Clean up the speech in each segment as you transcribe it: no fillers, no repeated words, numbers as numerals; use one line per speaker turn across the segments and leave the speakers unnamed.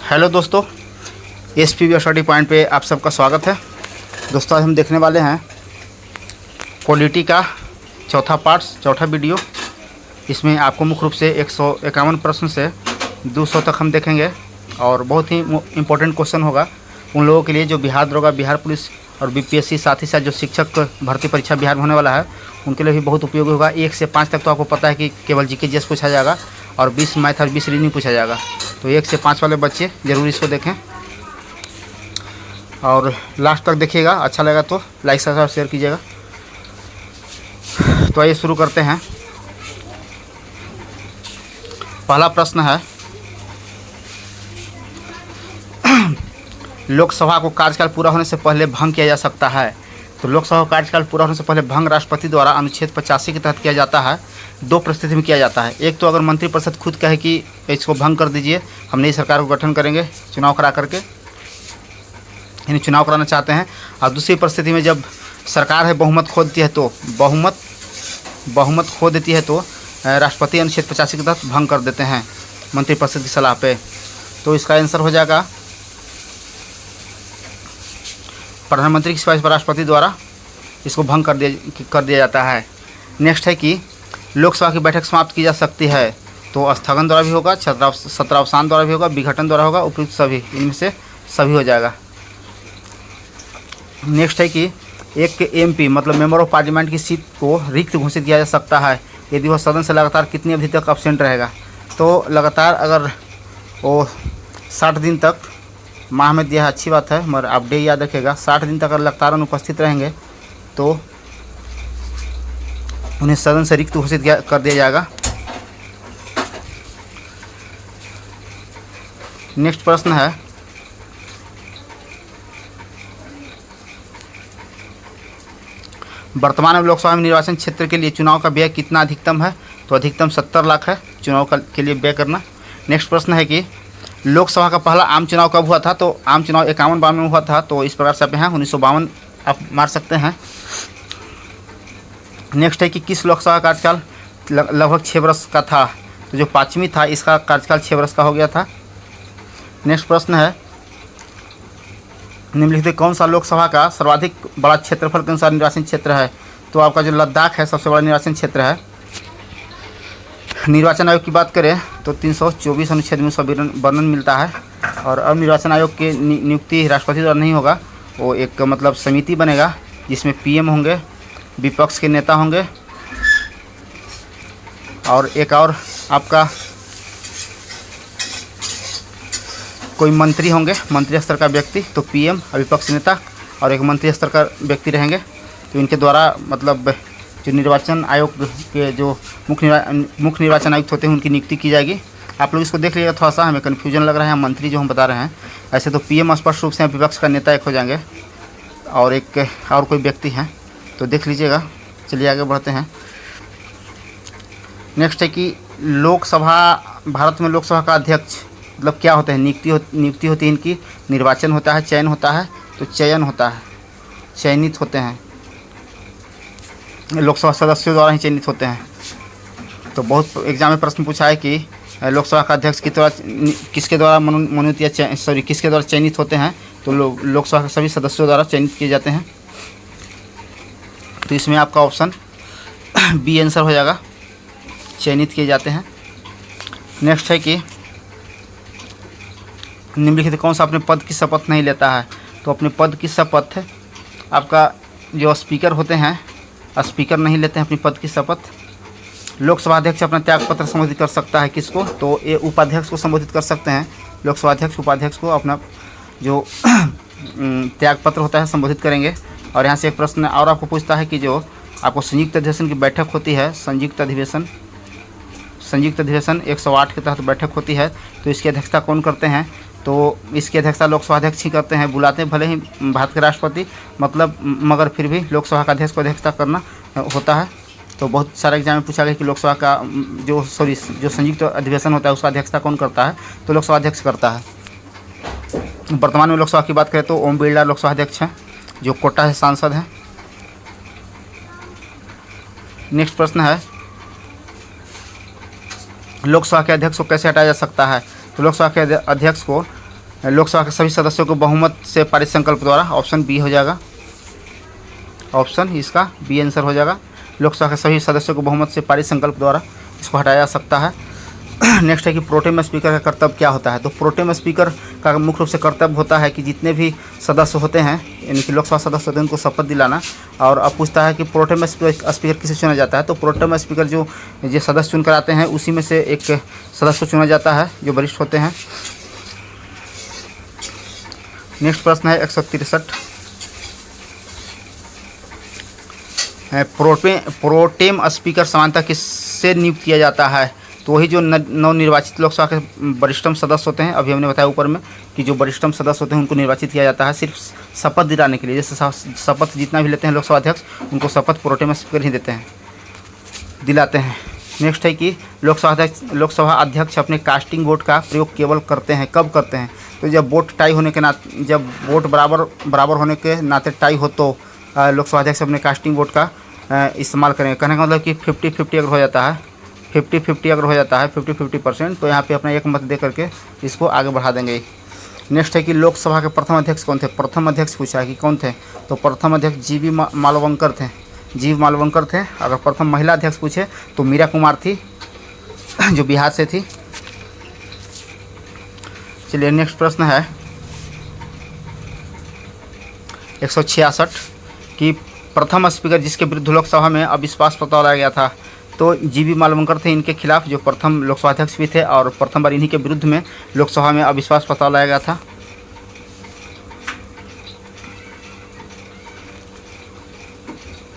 Hello दोस्तों, SPB study point पे आप सबका स्वागत है। दोस्तों आज हम देखने वाले हैं पॉलिटी का चौथा वीडियो। इसमें आपको मुख्य रूप से 151 प्रश्न से 200 तक हम देखेंगे और बहुत ही इम्पोर्टेंट क्वेश्चन होगा उन लोगों के लिए जो बिहार दरोगा, बिहार पुलिस और बीपीएससी, साथ ही साथ जो शिक्षक भर्ती परीक्षा बिहार में होने वाला है उनके लिए भी बहुत उपयोगी होगा। 1 से 5 तक तो आपको पता है कि केवल जीके जीएस पूछा जाएगा और 20 मैथ और 20 रीजनिंग पूछा जाएगा। तो 1 से 5 वाले बच्चे ज़रूर इसको देखें और लास्ट तक देखिएगा। अच्छा लगा तो लाइक सब्सक्राइब शेयर कीजिएगा। तो आइए शुरू करते हैं। पहला प्रश्न है, लोकसभा को कार्यकाल पूरा होने से पहले भंग किया जा सकता है। तो लोकसभा कार्यकाल पूरा होने से पहले भंग राष्ट्रपति द्वारा अनुच्छेद 85 के तहत किया जाता है। 2 परिस्थिति में किया जाता है। एक तो अगर मंत्रिपरिषद खुद कहे कि इसको भंग कर दीजिए, हम नई सरकार को गठन करेंगे चुनाव करा करके, यानी चुनाव कराना चाहते हैं। और दूसरी परिस्थिति में जब सरकार है बहुमत खो देती है तो बहुमत खो देती है तो राष्ट्रपति अनुच्छेद 85 के तहत भंग कर देते हैं मंत्रिपरिषद की सलाह पे। तो इसका आंसर हो जाएगा प्रधानमंत्री की सिफारिश पर राष्ट्रपति द्वारा इसको भंग कर दिया जाता है। नेक्स्ट है कि लोकसभा की बैठक समाप्त की जा सकती है। तो स्थगन द्वारा भी होगा, सत्रावसान द्वारा भी होगा, विघटन द्वारा होगा, उपयुक्त सभी, इनमें से सभी हो जाएगा। नेक्स्ट है कि एक एमपी मतलब मेंबर ऑफ पार्लियामेंट की सीट को रिक्त घोषित किया जा सकता है यदि वह सदन से लगातार कितनी अवधि तक एब्सेंट रहेगा। तो लगातार अगर वो 60 दिन तक, माह में दिया है अच्छी बात है मगर आप डे याद रखिएगा, 60 दिन तक अगर लगातार अनुपस्थित रहेंगे तो उन्हें सदन से रिक्त घोषित कर दिया जाएगा। नेक्स्ट प्रश्न है, वर्तमान में लोकसभा में निर्वाचन क्षेत्र के लिए चुनाव का व्यय कितना अधिकतम है। तो अधिकतम 70 लाख है चुनाव के लिए व्यय करना। नेक्स्ट प्रश्न है कि लोकसभा का पहला आम चुनाव कब हुआ था। तो आम चुनाव 51-52 में हुआ था। तो इस प्रकार से आप यहाँ 1952 आप मार सकते हैं। नेक्स्ट है कि किस लोकसभा कार्यकाल लगभग 6 वर्ष का था। तो जो 5वीं था इसका कार्यकाल 6 वर्ष का हो गया था। नेक्स्ट प्रश्न है, निम्नलिखित कौन सा लोकसभा का सर्वाधिक बड़ा क्षेत्रफल के अनुसार निर्वाचन क्षेत्र है। तो आपका जो लद्दाख है सबसे बड़ा निर्वाचन क्षेत्र है। निर्वाचन आयोग की बात करें तो 324 अनुच्छेद में उसका वर्णन मिलता है। और अब निर्वाचन आयोग की नियुक्ति राष्ट्रपति द्वारा नहीं होगा, वो एक मतलब समिति बनेगा जिसमें पीएम होंगे, विपक्ष के नेता होंगे और एक और आपका कोई मंत्री होंगे, मंत्री स्तर का व्यक्ति। तो पीएम और विपक्ष नेता और एक मंत्री स्तर का व्यक्ति रहेंगे। तो इनके द्वारा मतलब जो निर्वाचन आयोग के जो मुख्य निर्वाचन आयुक्त होते हैं उनकी नियुक्ति की जाएगी। आप लोग इसको देख लीजिएगा, थोड़ा सा हमें कन्फ्यूजन लग रहा है मंत्री जो हम बता रहे हैं। ऐसे तो पीएम स्पष्ट रूप से विपक्ष का नेता एक हो जाएंगे और एक और कोई व्यक्ति हैं, तो देख लीजिएगा। चलिए आगे बढ़ते हैं। नेक्स्ट है कि लोकसभा, भारत में लोकसभा का अध्यक्ष मतलब क्या होता है। नियुक्ति होती है इनकी, निर्वाचन होता है, चयन होता है। तो चयन होता है, चयनित होते हैं, लोकसभा सदस्यों द्वारा ही चयनित होते हैं। तो बहुत एग्जाम में प्रश्न पूछा है कि लोकसभा का अध्यक्ष किसके द्वारा मनोनीत या किसके द्वारा चयनित होते हैं। तो लोकसभा के सभी सदस्यों द्वारा चयनित किए जाते हैं। तो इसमें आपका ऑप्शन बी आंसर हो जाएगा, चयनित किए जाते हैं। नेक्स्ट है कि निम्नलिखित कौन सा अपने पद की शपथ नहीं लेता है। तो अपने पद की शपथ आपका जो स्पीकर होते हैं, स्पीकर नहीं लेते हैं अपनी पद की शपथ। लोकसभा अध्यक्ष अपना त्यागपत्र संबोधित कर सकता है किसको। तो ये उपाध्यक्ष को संबोधित कर सकते हैं। लोकसभा अध्यक्ष उपाध्यक्ष को अपना जो त्यागपत्र होता है संबोधित करेंगे। और यहाँ से एक प्रश्न और आपको पूछता है कि जो आपको संयुक्त अधिवेशन की बैठक होती है, संयुक्त अधिवेशन 108 के तहत बैठक होती है। तो इसकी अध्यक्षता कौन करते हैं। तो इसकी अध्यक्षता लोकसभा अध्यक्ष ही करते हैं। बुलाते हैं भले ही भारत के राष्ट्रपति मतलब, मगर फिर भी लोकसभा का अध्यक्ष को अध्यक्षता करना होता है। तो बहुत सारे एग्जाम में पूछा गया कि लोकसभा का जो संयुक्त अधिवेशन होता है उसका अध्यक्षता कौन करता है। तो लोकसभा अध्यक्ष करता है। वर्तमान में लोकसभा की बात करें तो ओम बिरला लोकसभा अध्यक्ष हैं जो कोटा से सांसद हैं। नेक्स्ट प्रश्न है, लोकसभा के अध्यक्ष को कैसे हटाया जा सकता है। तो लोकसभा के अध्यक्ष को लोकसभा के सभी सदस्यों को बहुमत से पारित संकल्प द्वारा, ऑप्शन बी हो जाएगा, ऑप्शन इसका बी आंसर हो जाएगा। लोकसभा के सभी सदस्यों को बहुमत से पारित संकल्प द्वारा इसको हटाया जा सकता है। नेक्स्ट है कि प्रोटेम स्पीकर का कर्तव्य क्या होता है। तो प्रोटेम स्पीकर का मुख्य रूप से कर्तव्य होता है कि जितने भी सदस्य होते हैं, यानी कि लोकसभा सदस्य होते हैं, उनको शपथ दिलाना। और अब पूछता है कि प्रोटेम स्पीकर किसे चुना जाता है। तो प्रोटेम स्पीकर जो सदस्य चुनकर आते हैं उसी में से एक सदस्य को चुना जाता है जो वरिष्ठ होते हैं। नेक्स्ट प्रश्न है 163। प्रोटेम स्पीकर सामान्यतः किससे नियुक्त किया जाता है। तो वही जो नवनिर्वाचित लोकसभा के वरिष्ठतम सदस्य होते हैं, अभी हमने बताया ऊपर में कि जो वरिष्ठतम सदस्य होते हैं उनको निर्वाचित किया जाता है सिर्फ शपथ दिलाने के लिए। जैसे शपथ जितना भी लेते हैं लोकसभा अध्यक्ष, उनको शपथ प्रोटेम स्पीकर ही देते हैं, दिलाते हैं। नेक्स्ट है कि लोकसभा अध्यक्ष अपने कास्टिंग वोट का प्रयोग केवल करते हैं, कब करते हैं। तो जब वोट टाई होने के नाते, जब वोट बराबर होने के नाते टाई हो तो लोकसभा अध्यक्ष अपने कास्टिंग वोट का इस्तेमाल करेंगे। कहने का मतलब कि 50-50 अगर हो जाता है, 50-50 अगर हो जाता है 50-50%, तो यहाँ पे अपना एक मत दे करके इसको आगे बढ़ा देंगे। नेक्स्ट है कि लोकसभा के प्रथम अध्यक्ष कौन थे। प्रथम अध्यक्ष पूछा है कि कौन थे। तो प्रथम अध्यक्ष जीवी मालवंकर थे, जीव मालवंकर थे। अगर प्रथम महिला अध्यक्ष पूछे तो मीरा कुमार थी जो बिहार से थी। चलिए नेक्स्ट प्रश्न है 166 कि प्रथम स्पीकर जिसके विरुद्ध लोकसभा में अविश्वास प्रस्ताव लाया गया था। तो जीवी मालवंकर थे इनके खिलाफ, जो प्रथम लोकसभा अध्यक्ष भी थे, और प्रथम बार इन्हीं के विरुद्ध में लोकसभा में अविश्वास प्रस्ताव लाया गया था।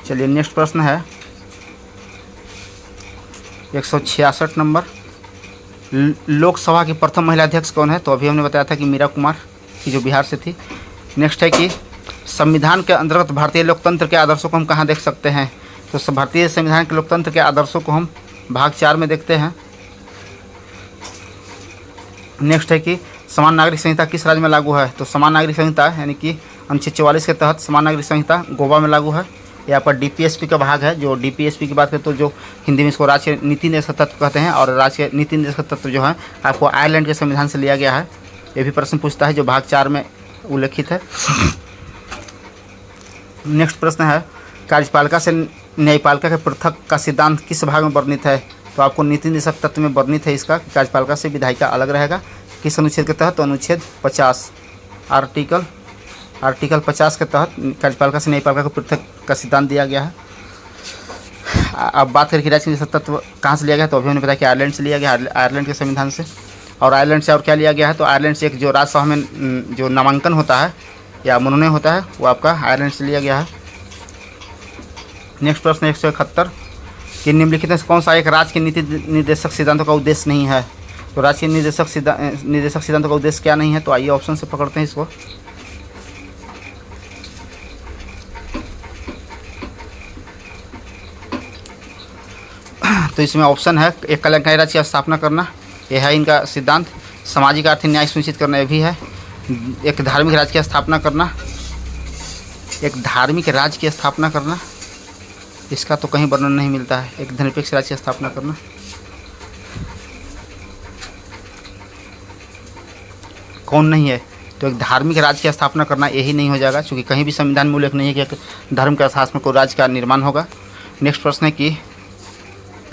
चलिए नेक्स्ट प्रश्न है 166 नंबर। लोकसभा की प्रथम महिला अध्यक्ष कौन है। तो अभी हमने बताया था कि मीरा कुमार की, जो बिहार से थी। नेक्स्ट है कि संविधान के अंतर्गत भारतीय लोकतंत्र के आदर्शों को हम कहाँ देख सकते हैं। तो भारतीय संविधान के लोकतंत्र के आदर्शों को हम भाग 4 में देखते हैं। नेक्स्ट है कि समान नागरिक संहिता किस राज्य में लागू है। तो समान नागरिक संहिता यानी कि अनुच्छेद 44 के तहत समान नागरिक संहिता गोवा में लागू है। यहाँ पर डीपीएसपी का भाग है। जो डीपीएसपी की बात करें तो जो हिंदी में इसको राज्य के नीति निर्देशक तत्व कहते हैं, और राज्य के नीति निर्देशक तत्व जो है आपको आयरलैंड के संविधान से लिया गया है। ये भी प्रश्न पूछता है जो भाग 4 में उल्लेखित है। नेक्स्ट प्रश्न है कार्यपालिका से न्यायपालिका के पृथक का सिद्धांत किस भाग में वर्णित है। तो आपको नीति निर्देशक तत्व में वर्णित है इसका कार्यपालिका से विधायिका अलग रहेगा। किस अनुच्छेद के तहत। तो अनुच्छेद 50 आर्टिकल 50 के तहत कार्यपालिका से न्यायपालिका को पृथक का सिद्धांत दिया गया है। अब बात करें कि राज्य निर्देशक तत्व कहाँ से लिया गया। तो अभी हमने बताया कि आयरलैंड से लिया गया, आयरलैंड के संविधान से। और आयरलैंड से और क्या लिया गया है। तो आयरलैंड से एक जो राज्यसभा में जो नामांकन होता है या मनोनयन होता है वो आपका आयरलैंड से लिया गया है। नेक्स्ट प्रश्न 171 कि निम्नलिखित में कौन सा एक राज्य के नीति निर्देशक सिद्धांतों का उद्देश्य नहीं है। तो राज्य के निर्देशक सिद्धांतों का उद्देश्य क्या नहीं है। तो आइए ऑप्शन से पकड़ते हैं इसको। तो इसमें ऑप्शन है एक कल्याणकारी राज्य की स्थापना करना, यह है इनका सिद्धांत। सामाजिक आर्थिक न्याय सुनिश्चित करना, यह भी है। एक धार्मिक राज्य की स्थापना करना, एक धार्मिक राज्य की स्थापना करना, इसका तो कहीं वर्णन नहीं मिलता है। एक धर्मनिरपेक्ष राज्य की स्थापना करना, कौन नहीं है। तो एक धार्मिक राज्य की स्थापना करना यही नहीं हो जाएगा, क्योंकि कहीं भी संविधान में उल्लेख नहीं है कि एक धर्म के आधार में कोई राज्य का निर्माण होगा। नेक्स्ट प्रश्न है कि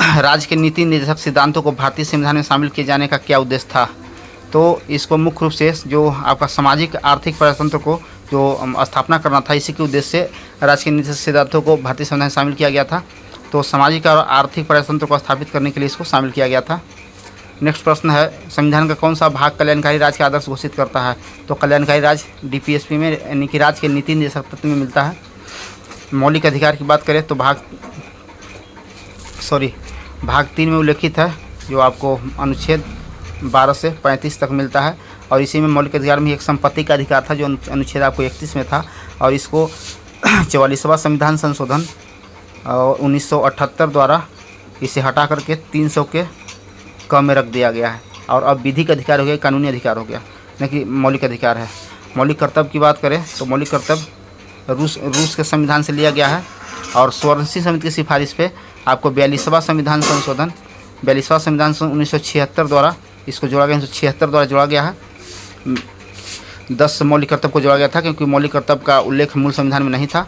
राज्य के नीति निर्देशक सिद्धांतों को भारतीय संविधान में शामिल किए जाने का क्या उद्देश्य था। तो इसको मुख्य रूप से जो आपका सामाजिक आर्थिक प्रजातंत्र को जो स्थापना करना था, इसी के उद्देश्य से राज्य के नीति सिद्धांतों को भारतीय संविधान में शामिल किया गया था। तो सामाजिक और आर्थिक प्रजातंत्र को स्थापित करने के लिए इसको शामिल किया गया था। नेक्स्ट प्रश्न है संविधान का कौन सा भाग कल्याणकारी राज्य का आदर्श घोषित करता है। तो कल्याणकारी राज्य डीपीएसपी में यानी कि राज्य के नीति निर्देशक तत्व में मिलता है। मौलिक अधिकार की बात करें तो भाग 3 में उल्लेखित है, जो आपको अनुच्छेद 12 से 35 तक मिलता है। और इसी में मौलिक अधिकार में एक संपत्ति का अधिकार था जो अनुच्छेद आपको 31 में था, और इसको 44वां संविधान संशोधन 1978 द्वारा इसे हटा करके 300 के कम में रख दिया गया है। और अब विधिक अधिकार हो गया, कानूनी अधिकार हो गया, न कि मौलिक अधिकार है। मौलिक कर्तव्य की बात करें तो मौलिक कर्तव्य रूस के संविधान से लिया गया है। और स्वर्ण समिति की सिफारिश पे आपको 42वां संविधान संशोधन 1976 द्वारा इसको जोड़ा गया, 1976 द्वारा जोड़ा गया है। 10 मौलिक कर्तव्य को जोड़ा गया था, क्योंकि मौलिक कर्तव्य का उल्लेख मूल संविधान में नहीं था।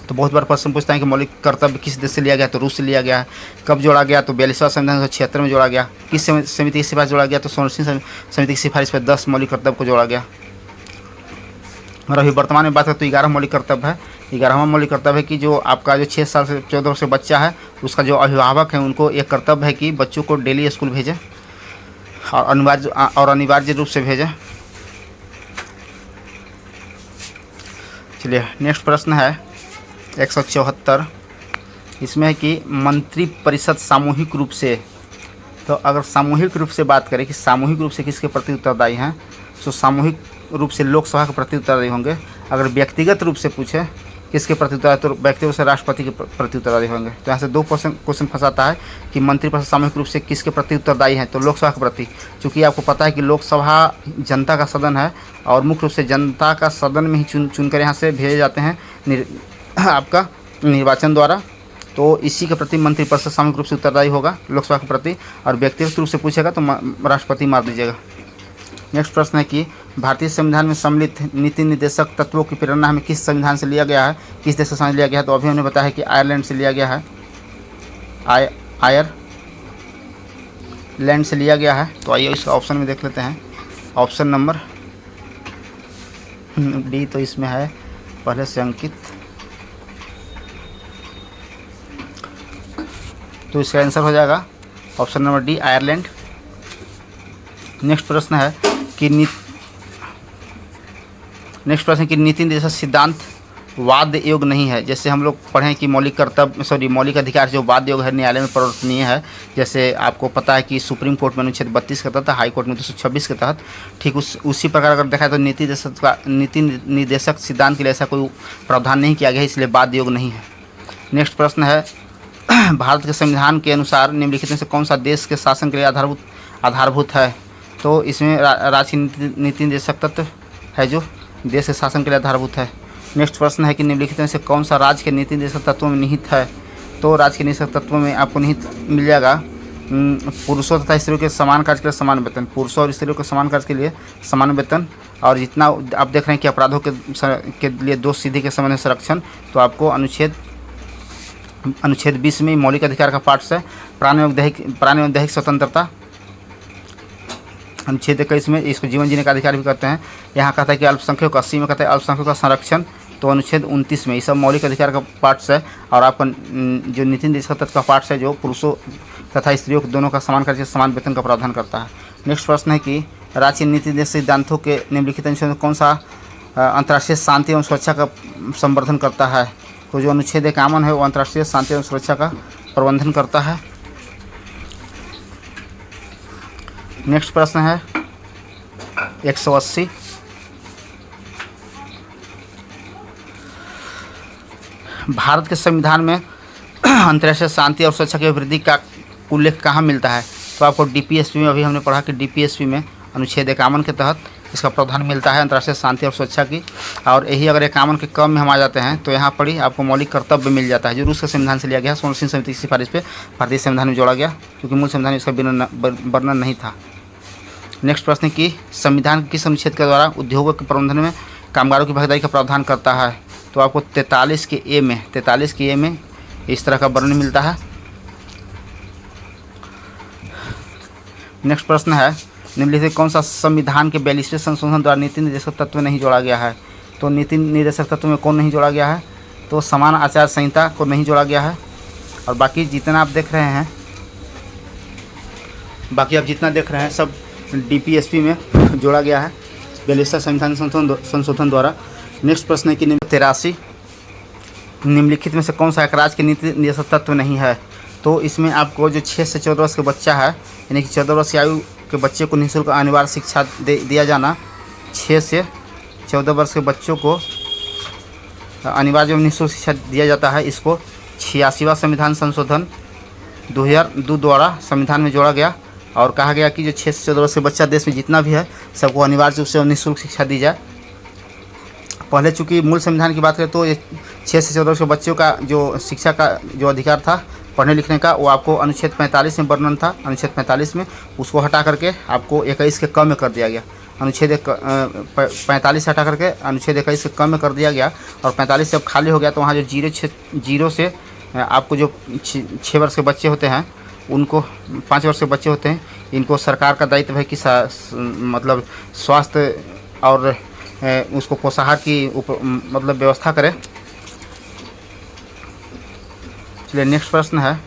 तो बहुत बार प्रश्न पूछता है कि मौलिक कर्तव्य किस देश से लिया गया, तो रूस से लिया गया है। कब जोड़ा गया, तो 42वां संविधान 1976 में जोड़ा गया। किस समिति की सिफारिश जोड़ा गया, तो सोनर्सी समिति की सिफारिश पर 10 मौलिक कर्तव्य को जोड़ा गया। और अभी वर्तमान में बात करें तो 11 मौलिक कर्तव्य है। 11वां मौलिक कर्तव्य है कि जो आपका जो 6 साल से 14 वर्ष से बच्चा है, उसका जो अभिभावक है उनको एक कर्तव्य है कि बच्चों को डेली स्कूल भेजें और अनिवार्य रूप से भेजें। चलिए नेक्स्ट प्रश्न है 174। इसमें है कि मंत्रिपरिषद सामूहिक रूप से, तो अगर सामूहिक रूप से बात करें कि सामूहिक रूप से किसके प्रति उत्तरदायी हैं, तो सामूहिक रूप से लोकसभा के प्रति उत्तरदायी होंगे। अगर व्यक्तिगत रूप से पूछे किसके प्रति उत्तरदायी, तो व्यक्तिगत रूप से राष्ट्रपति के प्रति उत्तरदायी होंगे। तो यहाँ से 2 क्वेश्चन फंसाता है कि मंत्रिपरिषद सामूहिक रूप से किसके प्रति उत्तरदायी हैं, तो लोकसभा के प्रति। चूँकि आपको पता है कि लोकसभा जनता का सदन है और मुख्य रूप से जनता का सदन में ही चुनकर यहाँ से भेजे जाते हैं आपका निर्वाचन द्वारा। तो इसी के प्रति मंत्रिपरिषद सामूहिक रूप से उत्तरदायी होगा लोकसभा के प्रति। और व्यक्तिगत रूप से पूछेगा तो राष्ट्रपति मार दीजिएगा। नेक्स्ट प्रश्न है कि भारतीय संविधान में सम्मिलित नीति निर्देशक तत्वों की प्रेरणा हमें किस संविधान से लिया गया है, किस देश से लिया गया है, तो अभी हमने बताया कि आयरलैंड से लिया गया है। आयरलैंड से लिया गया है। तो आइए इस ऑप्शन में देख लेते हैं। ऑप्शन नंबर डी तो इसमें है पहले से अंकित, तो इसका आंसर हो जाएगा option number D Ireland. Next प्रश्न है कि नीति निर्देशक सिद्धांत वाद योग नहीं है। जैसे हम लोग पढ़ें कि मौलिक अधिकार जो वाद योग है न्यायालय में परिवर्तनीय है। जैसे आपको पता है कि सुप्रीम कोर्ट में अनुच्छेद 32 के तहत, हाई कोर्ट में 226 के तहत। ठीक उसी प्रकार अगर देखा तो नीति निर्देशक सिद्धांत के लिए ऐसा कोई प्रावधान नहीं किया गया है, इसलिए वाद योग नहीं है। नेक्स्ट प्रश्न है भारत के संविधान के अनुसार निम्नलिखित में से कौन सा देश के शासन के लिए आधारभूत है, तो इसमें राज्य नीति निर्देशक तत्व है जो देश के शासन के लिए आधारभूत है। नेक्स्ट प्रश्न है कि निम्नलिखित में से कौन सा राज्य के नीति निर्देशक तत्वों में निहित है, तो राज्य के निदेशक तत्वों में आपको निहित मिल जाएगा पुरुषों तथा स्त्रियों के समान कार्य के लिए समान वेतन, पुरुषों और स्त्रियों के समान कार्य के लिए समान वेतन। और जितना आप देख रहे हैं कि अपराधों के लिए दोष सिद्धि के संबंध में संरक्षण, तो आपको अनुच्छेद 20 में मौलिक अधिकार का पाठ से प्राण एवं दैहिक स्वतंत्रता। अनुच्छेद 21 में इसको जीवन जीने का अधिकार भी कहते हैं। यहाँ कहता है कि अल्पसंख्यक, 80 में कहता है अल्पसंख्यक का संरक्षण। तो अनुच्छेद 29 में ये सब मौलिक अधिकार का पार्ट्स है। और आपका जो नीति निर्देशक तत्व का पार्ट्स है जो पुरुषों तथा स्त्रियों दोनों का समान कार्य समान वेतन का प्रावधान करता है। नेक्स्ट प्रश्न है कि राज्य नीति निर्देशक सिद्धांतों के निम्नलिखित अनुच्छेद में कौन सा अंतर्राष्ट्रीय शांति एवं सुरक्षा का संवर्धन करता है, तो जो अनुच्छेद 51 है वो अंतर्राष्ट्रीय शांति एवं सुरक्षा का प्रबंधन करता है। नेक्स्ट प्रश्न है 180। भारत के संविधान में अंतर्राष्ट्रीय शांति और सुरक्षा की वृद्धि का उल्लेख कहाँ मिलता है, तो आपको डीपीएसपी में, अभी हमने पढ़ा कि डीपीएसपी में अनुच्छेद 51 के तहत इसका प्रावधान मिलता है अंतर्राष्ट्रीय शांति और सुरक्षा की। और यही अगर 51 के कम में हम आ जाते हैं तो यहाँ पर ही आपको मौलिक कर्तव्य मिल जाता है जो रूस के संविधान से लिया गया, सोनर्सी समिति की सिफारिश पे भारतीय संविधान में जोड़ा गया, क्योंकि मूल संविधान में इसका वर्णन नहीं था। नेक्स्ट प्रश्न की संविधान किस अनुच्छेद के द्वारा उद्योगों के प्रबंधन में कामगारों की भागीदारी का प्रावधान करता है, तो आपको 43 के ए में इस तरह का वर्णन मिलता है। नेक्स्ट प्रश्न है निम्नलिखित कौन सा संविधान के 42वें संशोधन द्वारा नीति निर्देशक तत्व नहीं जोड़ा गया है, तो नीति निर्देशक तत्व में कौन नहीं जोड़ा गया है, तो समान आचार संहिता को नहीं जोड़ा गया है। और बाकी जितना आप देख रहे हैं, सब डीपीएसपी में जोड़ा गया है 42वें संविधान संशोधन द्वारा। नेक्स्ट प्रश्न है कि 83 निम्नलिखित में से कौन सा एक राज्य के नीति निर्देशक तत्व नहीं है, तो इसमें आपको जो 6 से 14 वर्ष के बच्चा है, यानी कि 14 वर्ष की आयु के बच्चे को निःशुल्क अनिवार्य शिक्षा दिया जाना, 6 से 14 वर्ष के बच्चों को अनिवार्य निःशुल्क शिक्षा दिया जाता है। इसको 86वां संविधान संशोधन 2002 द्वारा संविधान में जोड़ा गया और कहा गया कि जो 6 से 14 वर्ष के बच्चा देश में जितना भी है सबको अनिवार्य रूप से निःशुल्क शिक्षा दी जाए। पहले चूँकि मूल संविधान की बात करें तो ये 6 से 14 वर्ष के बच्चों का जो शिक्षा का जो अधिकार था पढ़ने लिखने का, वो आपको अनुच्छेद 45 में वर्णन था। अनुच्छेद 45 में उसको हटा करके आपको 21 के कम में कर दिया गया। अनुच्छेद 45 हटा करके अनुच्छेद 21 कम में कर दिया गया, और 45 जब खाली हो गया तो वहाँ जो जीरो से आपको जो 6 वर्ष के बच्चे होते हैं उनको, 5 वर्ष के बच्चे होते हैं, इनको सरकार का दायित्व है कि मतलब स्वास्थ्य और उसको पोषाहार की मतलब व्यवस्था करे। चलिए नेक्स्ट प्रश्न है,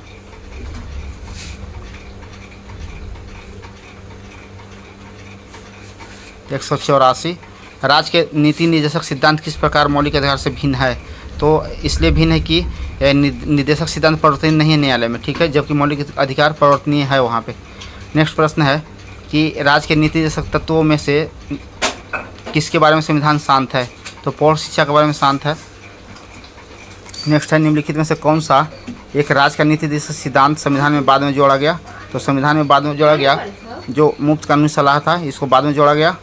एक 184, राज्य के नीति निर्देशक सिद्धांत किस प्रकार मौलिक अधिकार से भिन्न है? तो इसलिए भिन्न है कि निर्देशक सिद्धांत परिवर्तनीय नहीं है न्यायालय में, ठीक है, जबकि मौलिक अधिकार परिवर्तनीय है वहाँ पे। नेक्स्ट प्रश्न है कि राज्य के नीति निर्देशक तत्वों में से किसके बारे में संविधान शांत है? तो पौध शिक्षा के बारे में शांत है। नेक्स्ट है, निम्नलिखित में से कौन सा एक राज्य का नीति निर्देशक सिद्धांत संविधान में बाद में जोड़ा गया? तो संविधान में बाद में जोड़ा गया जो मुफ्त कानूनी सलाह था, इसको बाद में जोड़ा गया।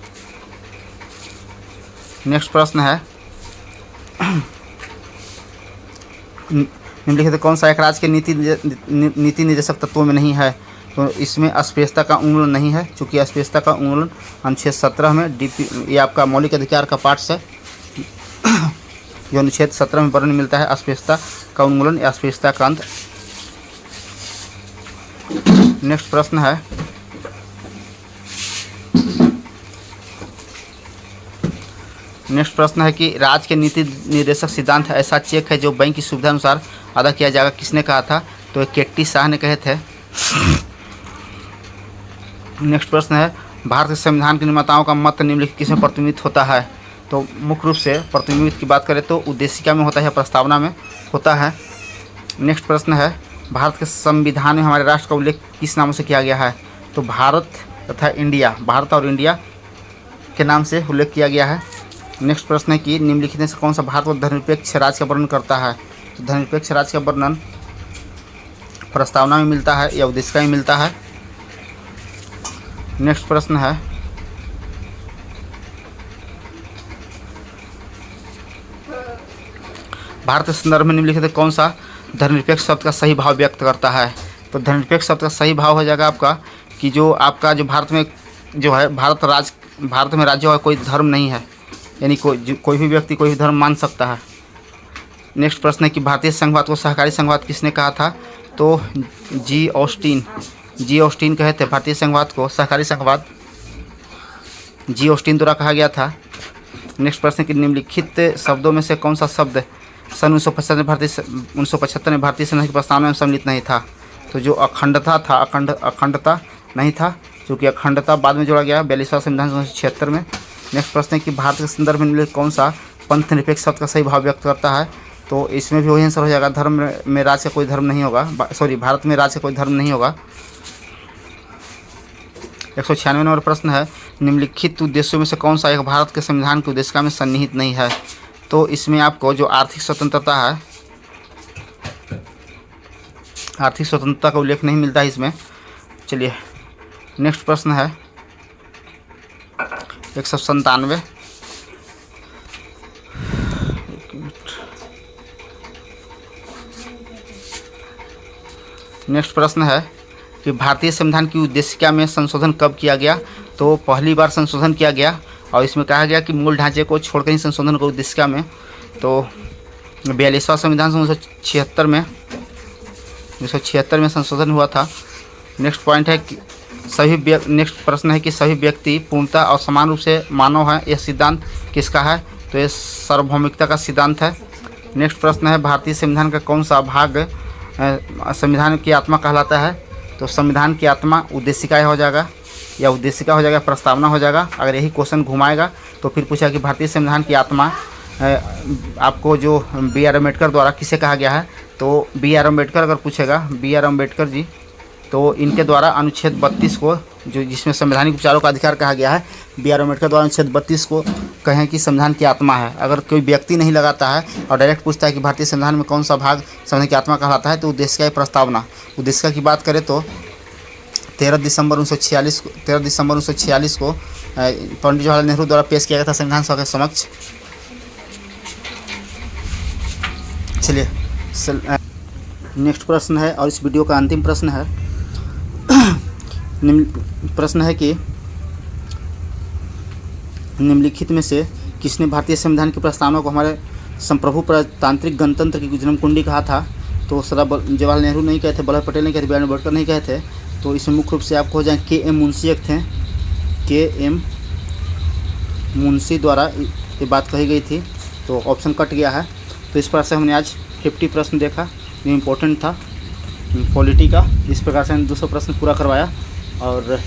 नेक्स्ट प्रश्न है, निम्नलिखित कौन सा एक राज्य के नीति निर्देशक तत्वों में नहीं है? तो इसमें अस्पृश्यता का उन्मूलन नहीं है, चूँकि अस्पृश्यता का उन्मूलन अनुच्छेद 17 में ये आपका मौलिक अधिकार का पार्ट है, जो अनुच्छेद 17 में वर्णन मिलता है अस्पृश्यता का उन्मूलन या अस्पृश्यता का अंत। नेक्स्ट प्रश्न है, कि राज्य के नीति निर्देशक सिद्धांत ऐसा चेक है जो बैंक की सुविधा अनुसार अदा किया जाएगा, किसने कहा था? तो केट्टी शाह ने कहे थे। नेक्स्ट प्रश्न है, भारत के संविधान के निर्माताओं का मत निम्नलिखित किसमें प्रतिबिंबित होता है? तो मुख्य रूप से प्रतिबिंबित की बात करें तो उद्देशिका में होता है, प्रस्तावना में होता है। नेक्स्ट प्रश्न है, भारत के संविधान में हमारे राष्ट्र का उल्लेख किस नामों से किया गया है? तो भारत तथा इंडिया, भारत और इंडिया के नाम से उल्लेख किया गया है। नेक्स्ट प्रश्न है कि निम्नलिखित में से कौन सा भारत को धर्मनिरपेक्ष राज्य का वर्णन करता है? तो धर्मनिरपेक्ष राज्य का वर्णन प्रस्तावना में मिलता है या उद्देशिका में मिलता है। नेक्स्ट प्रश्न है, भारत के संदर्भ में निम्नलिखित कौन सा धर्मनिरपेक्ष शब्द का सही भाव व्यक्त करता है? तो धर्मनिरपेक्ष शब्द का सही भाव हो जाएगा आपका कि जो आपका जो भारत में जो है भारत में राज्य कोई धर्म नहीं है, यानी कोई भी व्यक्ति कोई भी धर्म मान सकता है। नेक्स्ट प्रश्न है कि भारतीय संघवाद को सहकारी संघवाद किसने कहा था? तो जी ऑस्टिन कहे थे भारतीय संघवाद को सहकारी संघवाद, जी ऑस्टिन द्वारा कहा गया था। नेक्स्ट प्रश्न है कि निम्नलिखित शब्दों में से कौन सा शब्द सन 1975 में भारतीय संविधान की प्रस्तावना में सम्मिलित नहीं था? तो जो अखंडता था, अखंडता नहीं था, क्योंकि अखंडता बाद में जोड़ा गया 42वां संविधान 1976 में। नेक्स्ट प्रश्न है कि भारत के संदर्भ में निम्नलिखित कौन सा पंथ निरपेक्ष शब्द का सही भाव व्यक्त करता है? तो इसमें भी वही आंसर हो जाएगा, धर्म में राज्य का कोई धर्म नहीं होगा, भारत में राज्य का कोई धर्म नहीं होगा। 196 नंबर प्रश्न है, निम्नलिखित उद्देश्यों में से कौन सा एक भारत के संविधान की उद्देशिका में सन्निहित नहीं है? तो इसमें आपको जो आर्थिक स्वतंत्रता है, आर्थिक स्वतंत्रता का उल्लेख नहीं मिलता है इसमें। चलिए नेक्स्ट प्रश्न है 197। नेक्स्ट प्रश्न है कि भारतीय संविधान की उद्देशिका में संशोधन कब किया गया? तो पहली बार संशोधन किया गया और इसमें कहा गया कि मूल ढांचे को छोड़कर ही संशोधन को उद्देशिका में। तो 42वां संविधान 1976 में संशोधन हुआ था। नेक्स्ट पॉइंट है कि नेक्स्ट प्रश्न है कि सभी व्यक्ति पूर्णतः और समान रूप से मानव है, यह सिद्धांत किसका है? तो यह सार्वभौमिकता का सिद्धांत है। नेक्स्ट प्रश्न है भारतीय संविधान का कौन सा भाग संविधान की आत्मा कहलाता है? तो संविधान की आत्मा उद्देशिका हो जाएगा, या उद्देशिका हो जाएगा, प्रस्तावना हो जाएगा। अगर यही क्वेश्चन घुमाएगा तो फिर पूछा कि भारतीय संविधान की आत्मा आपको जो B.R. अम्बेडकर द्वारा किसे कहा गया है? तो B.R. अम्बेडकर अगर पूछेगा, B.R. अम्बेडकर जी, तो इनके द्वारा अनुच्छेद 32 को, जो जिसमें संवैधानिक उपचारों का अधिकार कहा गया है, B.R. अम्बेडकर द्वारा अनुच्छेद 32 को कहें कि संविधान की आत्मा है। अगर कोई व्यक्ति नहीं लगाता है और डायरेक्ट पूछता है कि भारतीय संविधान में कौन सा भाग संविधान की आत्मा कहलाता है, तो उद्देशिका प्रस्तावना। उद्देशिका की बात करें तो 13 दिसंबर 1946 को पंडित जवाहरलाल नेहरू द्वारा पेश किया गया था संविधान सभा के समक्ष। चलिए नेक्स्ट प्रश्न है और इस वीडियो का अंतिम प्रश्न है। प्रश्न है कि निम्नलिखित में से किसने भारतीय संविधान की प्रस्तावना को हमारे संप्रभु प्रजातांत्रिक गणतंत्र की जन्म कुंडी कहा था? तो सरदार जवाहरलाल नेहरू नहीं कहे थे, वल्लभ पटेल नहीं कहे थे, बी आर अम्बेडकर नहीं कहे थे। तो इसमें मुख्य रूप से आपको हो जाए के.एम. मुंशी एक थे, के.एम. मुंशी द्वारा ये बात कही गई थी। तो ऑप्शन कट गया है। तो इस प्रकार से हमने आज 50 प्रश्न देखा जो इम्पोर्टेंट था पॉलिटी का। इस प्रकार से हमने 200 प्रश्न पूरा करवाया और